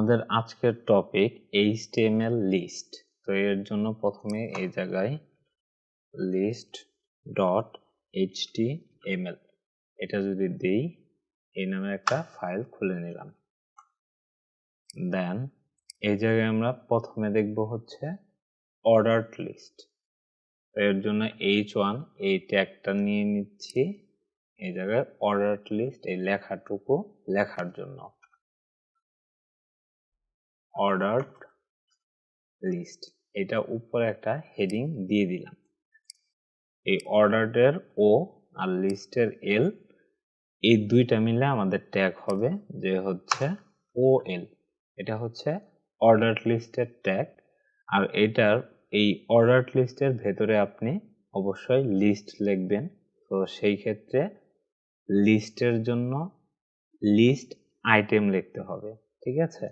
আমাদের আজকের topic HTML list. তো এর জন্য প্রথমে এই জায়গায় লিস্ট ডট HTML এটা যদি দেই, এই নামে একটা ফাইল খুলে নিলাম। দেন এই জায়গায় আমরা প্রথমে দেখব হচ্ছে অর্ডারড লিস্ট। এর জন্য H1 এই ট্যাগটা নিয়ে নিচ্ছি এই জায়গায় অর্ডারড লিস্ট এই লেখাটুকু লেখার জন্য। অর্ডারড লিস্ট এটা উপরে একটা হেডিং দিয়ে দিলাম। এই অর্ডারের ও আর লিস্টের এল এই দুইটা মিলে আমাদের ট্যাগ হবে যে হচ্ছে OL। এটা হচ্ছে অর্ডারড লিস্টের ট্যাগ। আর এটার এই অর্ডারড লিস্টের ভেতরে আপনি অবশ্যই লিস্ট লিখবেন। তো সেই ক্ষেত্রে লিস্টের জন্য লিস্ট আইটেম লিখতে হবে, ঠিক আছে?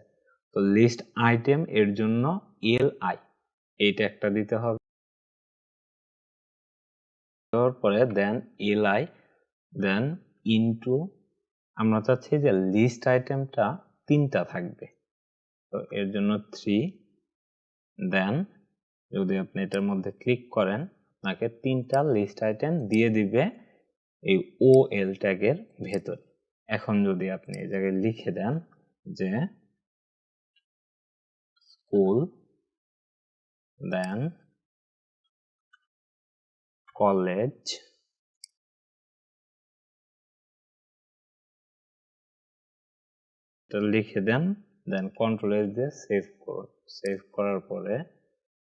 তো লিস্ট আইটেম এর জন্য LI এই ট্যাগটা দিতে হবে। দেওয়ার পরে দেন LI দেন ইনটু আমরা চাচ্ছি যে লিস্ট আইটেমটা 3টা থাকবে, তো এর জন্য 3। দেন যদি আপনি এটার মধ্যে ক্লিক করেন আপনাকে 3টা লিস্ট আইটেম দিয়ে দিবে এই OL ট্যাগের ভেতরে। এখন যদি আপনি এই জায়গায় লিখে দেন যে স্কুল দেন কলেজ এটা লিখে দেন, দেন কন্ট্রোল এস দিয়ে সেভ করুন। সেভ করার পরে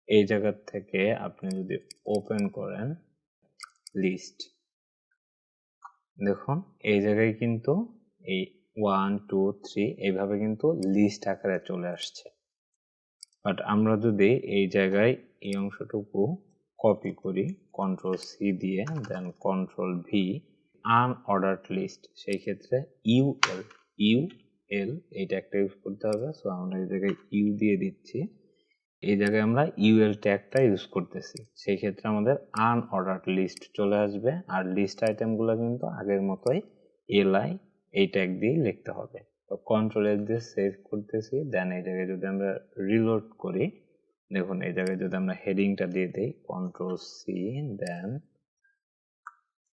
এই জায়গা থেকে আপনি যদি ওপেন করেন লিস্ট, দেখুন এই জায়গায় কিন্তু এই 1 2 3 এইভাবে কিন্তু লিস্ট আকারে চলে আসছে। বাট আমরা যদি এই জায়গায় এই অংশটুকু কপি করি কন্ট্রোল সি দিয়ে দেন কন্ট্রোল ভি আনঅর্ডারড লিস্ট, সেই ক্ষেত্রে ইউএল এইটা একটা ইউজ করতে হবে। সো আমরা এই জায়গায় ইউ দিয়ে দিচ্ছি, এই জায়গায় আমরা ইউএল ট্যাগটা ইউজ করতেছি, সেই ক্ষেত্রে আমাদের আনঅর্ডারড লিস্ট চলে আসবে। আর লিস্ট আইটেমগুলো কিন্তু আগের মতোই LI এই ট্যাগ দিয়ে লিখতে হবে। তো কন্ট্রোল এস দিয়ে সেভ করতেছি। দেন এই জায়গায় যদি আমরা রিলোড করি, দেখুন এই জায়গায় যদি আমরা হেডিংটা দিয়ে দেই কন্ট্রোল সি দেন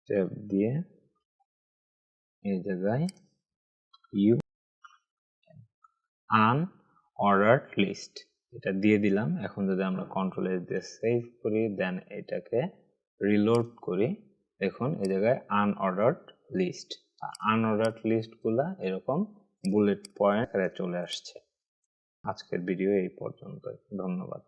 ট্যাব দিয়ে এই জায়গায় ইউ আনঅর্ডারড লিস্ট এটা দিয়ে দিলাম। এখন যদি আমরা কন্ট্রোল এস দিয়ে সেভ করি দেন এটাকে রিলোড করি, দেখুন এই জায়গায় আনঅর্ডারড লিস্ট। আনঅর্ডারড লিস্টগুলা এরকম বুলেট পয়েন্ট চলে আসছে। আজকের ভিডিও এই পর্যন্তই, ধন্যবাদ।